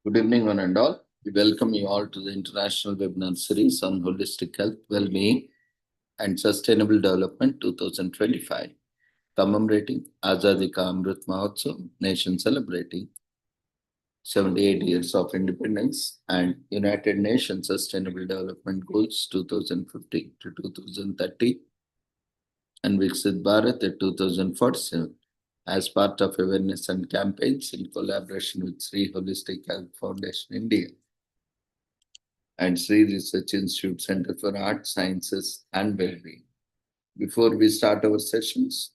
Good evening, one and all. We welcome you all to the International Webinar Series on Holistic Health, Well-being and Sustainable Development 2025, commemorating Azadi Ka Amrit Mahotsav, nation celebrating 78 years of independence and United Nations Sustainable Development Goals 2050 to 2030 and Viksit Bharat at 2047 as part of awareness and campaigns in collaboration with Sri Holistic Health Foundation India and Sri Research Institute Center for Art, Sciences and Wellbeing. Before we start our sessions,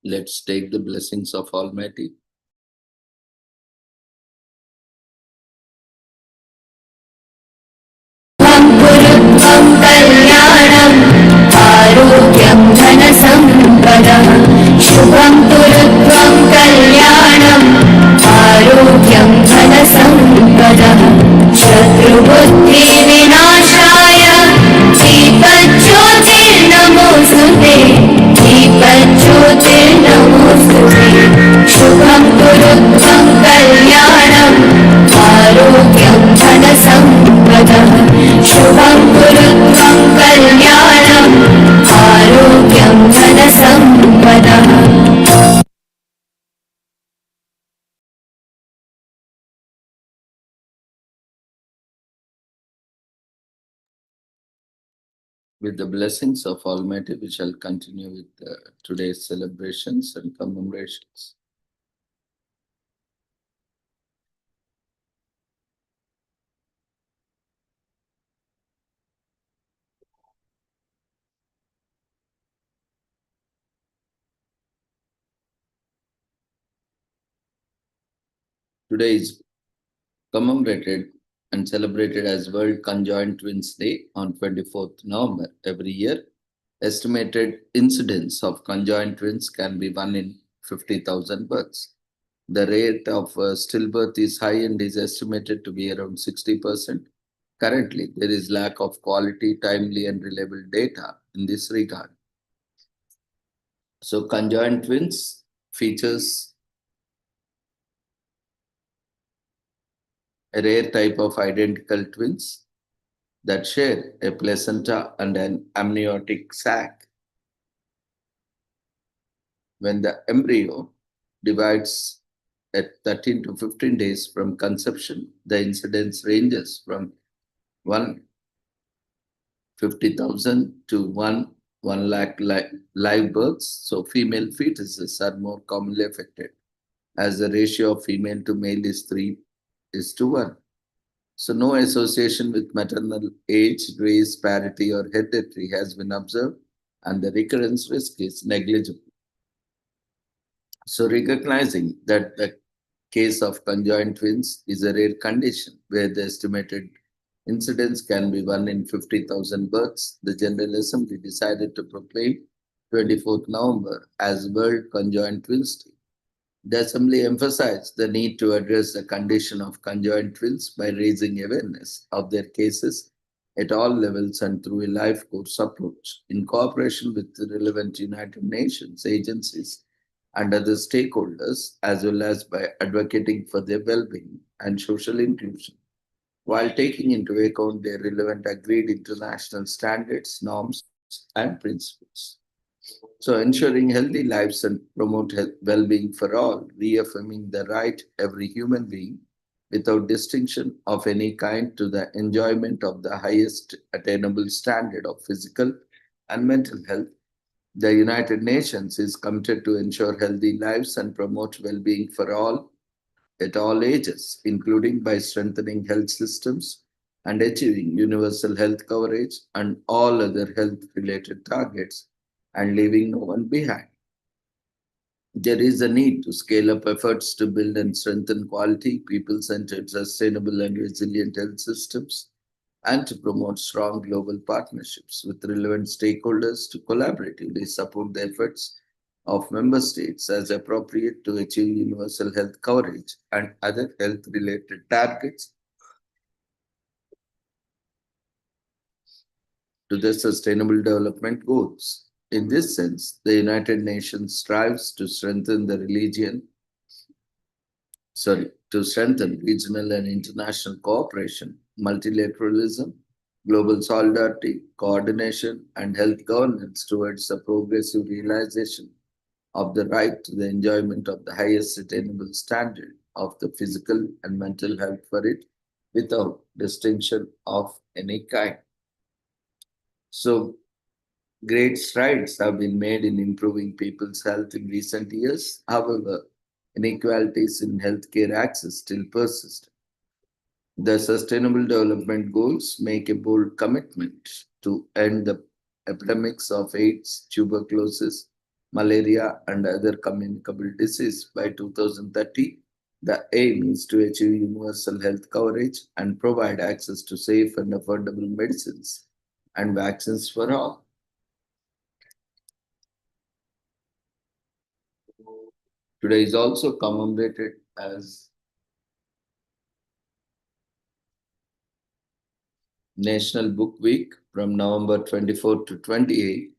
let's take the blessings of Almighty. आरोग्यं धनसम्पदः शुभं कुरुत्वं कल्याणम् आरोग्यं धनसम्पदः शत्रुबुद्धिविनाशाय दीपज्योतिर्नमोऽस्तुते दीपज्योतिर्नमोऽस्तुते शुभं कुरुत्वं कल्याणम् आरोग्यं धनसम्पदः शुभं कुरुत्वं कल्याणम् आरोग्यं धनसम्पदः With the blessings of Almighty, we shall continue with today's celebrations and commemorations. Today is commemorated and celebrated as World Conjoined Twins Day on 24th November every year. Estimated incidence of conjoined twins can be 1 in 50,000 births. The rate of stillbirth is high and is estimated to be around 60%. Currently, there is lack of quality, timely, and reliable data in this regard. So, conjoined twins features a rare type of identical twins that share a placenta and an amniotic sac. When the embryo divides at 13 to 15 days from conception, the incidence ranges from 150,000 to 1 lakh live births. So female fetuses are more commonly affected, as the ratio of female to male is 3:1. So no association with maternal age, race, parity, or hereditary has been observed, and the recurrence risk is negligible. So recognizing that the case of conjoined twins is a rare condition where the estimated incidence can be 1 in 50,000 births, the General Assembly decided to proclaim 24th November as World Conjoined Twins Day. The Assembly emphasized the need to address the condition of conjoined twins by raising awareness of their cases at all levels and through a life course approach. In cooperation with the relevant United Nations agencies and other stakeholders, as well as by advocating for their well-being and social inclusion, while taking into account their relevant agreed international standards, norms, and principles. So, ensuring healthy lives and promote well-being for all, reaffirming the right every human being, without distinction of any kind, to the enjoyment of the highest attainable standard of physical and mental health. The United Nations is committed to ensure healthy lives and promote well-being for all at all ages, including by strengthening health systems and achieving universal health coverage and all other health related targets, and leaving no one behind. There is a need to scale up efforts to build and strengthen quality, people centered, sustainable, and resilient health systems, and to promote strong global partnerships with relevant stakeholders to collaboratively support the efforts of member states as appropriate to achieve universal health coverage and other health related targets to the Sustainable Development Goals. In this sense, the United Nations strives to strengthen to strengthen regional and international cooperation, multilateralism, global solidarity, coordination, and health governance towards the progressive realization of the right to the enjoyment of the highest attainable standard of the physical and mental health for it, without distinction of any kind. So, great strides have been made in improving people's health in recent years. However, inequalities in healthcare access still persist. The Sustainable Development Goals make a bold commitment to end the epidemics of AIDS, tuberculosis, malaria, and other communicable disease by 2030. The aim is to achieve universal health coverage and provide access to safe and affordable medicines and vaccines for all. Today is also commemorated as National Book Week from November 24 to 28.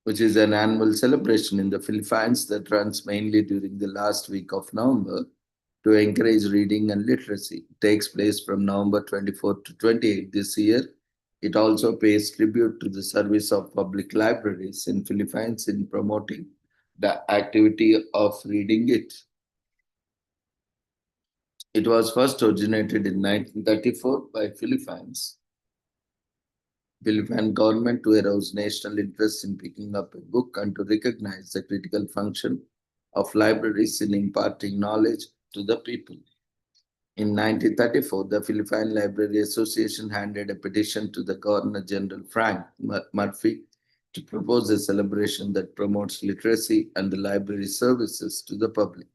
Which is an annual celebration in the Philippines that runs mainly during the last week of November to encourage reading and literacy. It takes place from November 24 to 28 this year. It also pays tribute to the service of public libraries in Philippines in promoting the activity of reading it. It was first originated in 1934 by Philippine government to arouse national interest in picking up a book and to recognize the critical function of libraries in imparting knowledge to the people. In 1934, the Philippine Library Association handed a petition to the Governor General Frank Murphy to propose a celebration that promotes literacy and the library services to the public.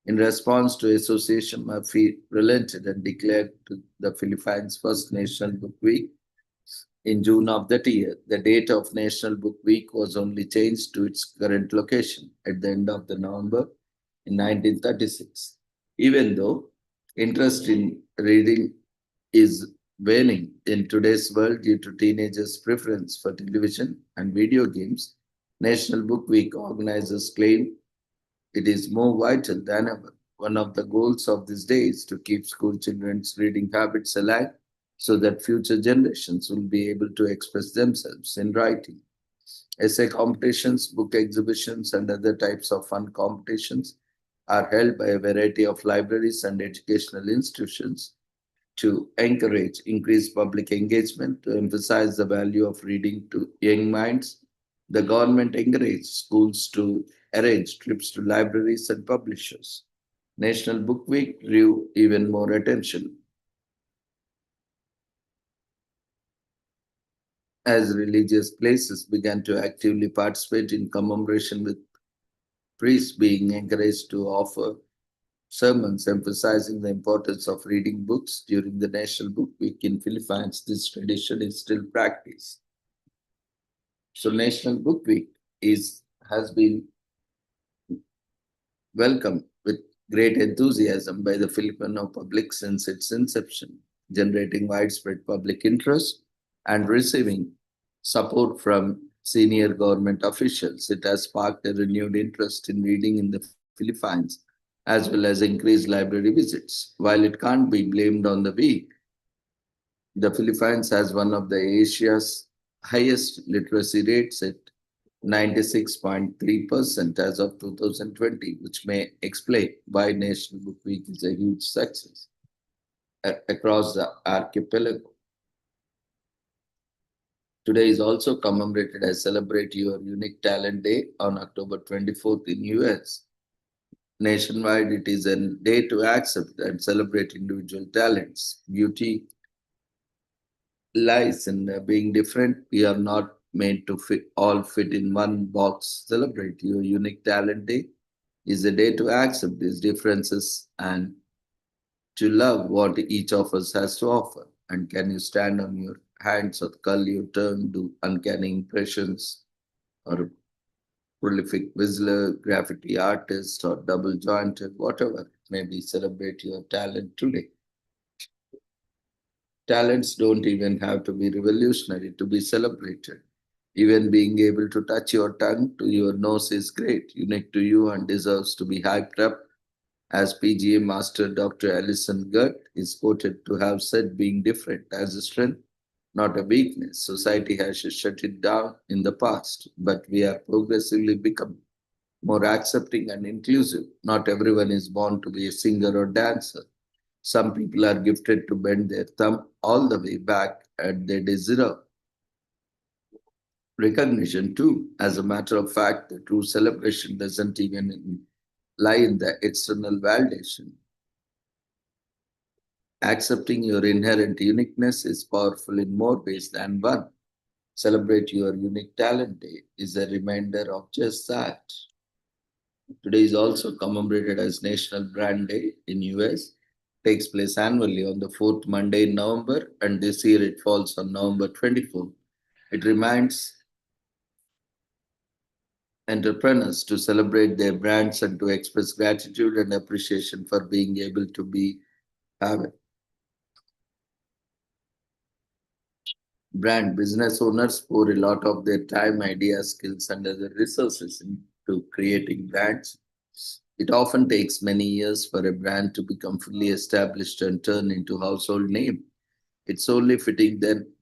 In response to association, Murphy relented and declared the Philippines' first National Book Week in June of that year. The date of National Book Week was only changed to its current location at the end of the November in 1936. Even though interest in reading is waning in today's world due to teenagers' preference for television and video games, National Book Week organizers claim it is more vital than ever. One of the goals of this day is to keep school children's reading habits alive so that future generations will be able to express themselves in writing. Essay competitions, book exhibitions, and other types of fun competitions are held by a variety of libraries and educational institutions to encourage increased public engagement, to emphasize the value of reading to young minds. The government encouraged schools to arrange trips to libraries and publishers. National Book Week drew even more attention as religious places began to actively participate in commemoration, with priests being encouraged to offer sermons emphasizing the importance of reading books during the National Book Week in Philippines. This tradition is still practiced. So National Book Week has been welcomed with great enthusiasm by the Filipino public since its inception. generating widespread public interest and receiving support from senior government officials. It has sparked a renewed interest in reading in the Philippines, as well as increased library visits. While it can't be blamed on the weak, the Philippines has one of the Asia's highest literacy rates at 96.3% as of 2020, which may explain why National Book Week is a huge success across the archipelago. Today is also commemorated as Celebrate Your Unique Talent Day on October 24th in US. Nationwide, it is a day to accept and celebrate individual talents. Beauty lies in being different. We are not made to all fit in one box. Celebrate your unique talent day is a day to accept these differences and to love what each of us has to offer. And can you stand on your hands or curl your tongue, do uncanny impressions, or prolific whistler, graffiti artist, or double jointed, whatever? Maybe celebrate your talent today. Talents don't even have to be revolutionary to be celebrated. Even being able to touch your tongue to your nose is great, unique to you, and deserves to be hyped up. As PGA Master Dr. Alison Gert is quoted to have said, being different as a strength, not a weakness. Society has shut it down in the past, but we are progressively becoming more accepting and inclusive. Not everyone is born to be a singer or dancer. Some people are gifted to bend their thumb all the way back and they deserve recognition too. As a matter of fact, the true celebration doesn't even lie in the external validation. Accepting your inherent uniqueness is powerful in more ways than one. Celebrate your unique talent day is a reminder of just that. Today is also commemorated as National Brand Day in US. Takes place annually on the fourth Monday in November, and this year it falls on November 24th. It reminds entrepreneurs to celebrate their brands and to express gratitude and appreciation for being able to be have a brand. Business owners pour a lot of their time, ideas, skills, and other resources into creating brands. It often takes many years for a brand to become fully established and turn into household name. It's only fitting then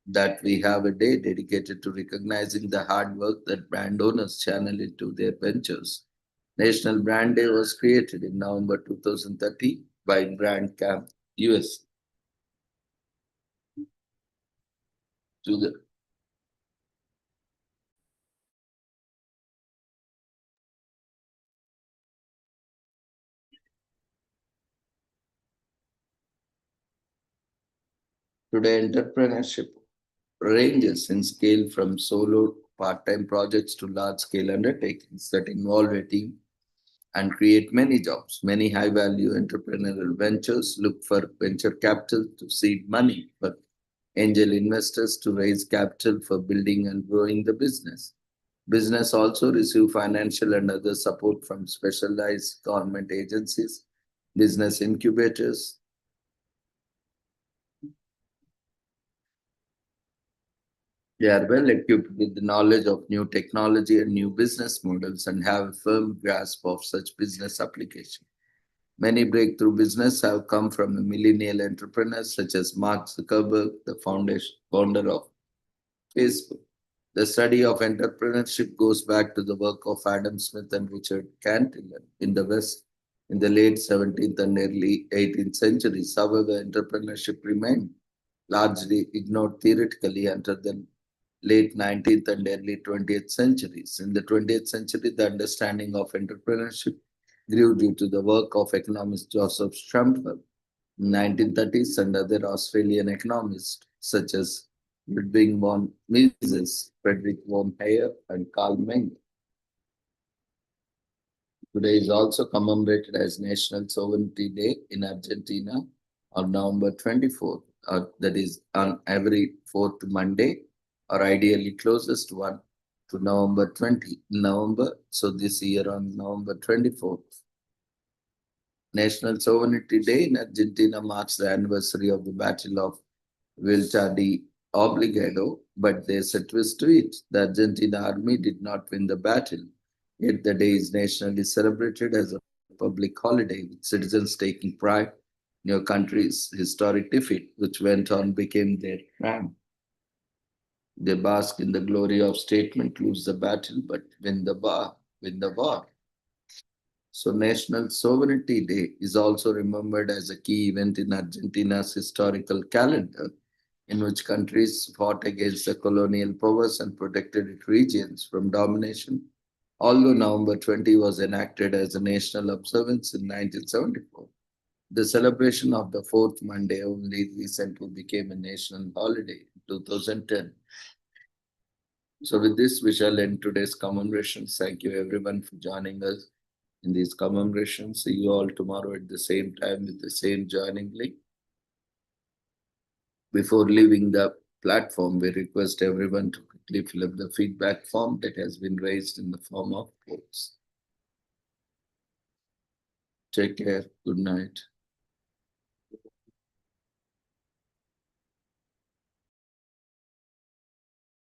that we have a day dedicated to recognizing the hard work that brand owners channel into their ventures. National Brand Day was created in November 2013 by Brand Camp US. To the, Today, entrepreneurship ranges in scale from solo part-time projects to large-scale undertakings that involve a team and create many jobs. Many high-value entrepreneurial ventures look for venture capital to seed money, for angel investors to raise capital for building and growing the business. Business also receive financial and other support from specialized government agencies, business incubators. They are well equipped with the knowledge of new technology and new business models and have a firm grasp of such business application. Many breakthrough business have come from millennial entrepreneurs such as Mark Zuckerberg, the founder of Facebook. The study of entrepreneurship goes back to the work of Adam Smith and Richard Cantillon in the West in the late 17th and early 18th centuries. However, entrepreneurship remained largely ignored theoretically until the late 19th and early 20th centuries. In the 20th century, the understanding of entrepreneurship grew due to the work of economist Joseph Schumpeter in 1930s and other Australian economists such as Ludwig von Mises, Friedrich von Hayek, and Karl Menger. Today is also commemorated as National Sovereignty Day in Argentina on November 24th, that is on every fourth Monday, or ideally closest one to November 20, November. So this year on November 24th. National Sovereignty Day in Argentina marks the anniversary of the Battle of Vuelta de Obligado, but there's a twist to it. The Argentina army did not win the battle, yet the day is nationally celebrated as a public holiday, with citizens taking pride in your country's historic defeat, which went on became their crown. They bask in the glory of statement, lose the battle, but win the war. So National Sovereignty Day is also remembered as a key event in Argentina's historical calendar, in which countries fought against the colonial powers and protected its regions from domination. Although November 20 was enacted as a national observance in 1974, the celebration of the fourth Monday only recently became a national holiday in 2010. So with this, we shall end today's commemorations. Thank you everyone for joining us in these commemorations. See you all tomorrow at the same time with the same joining link. Before leaving the platform, we request everyone to quickly fill up the feedback form that has been raised in the form of polls. Take care. Good night.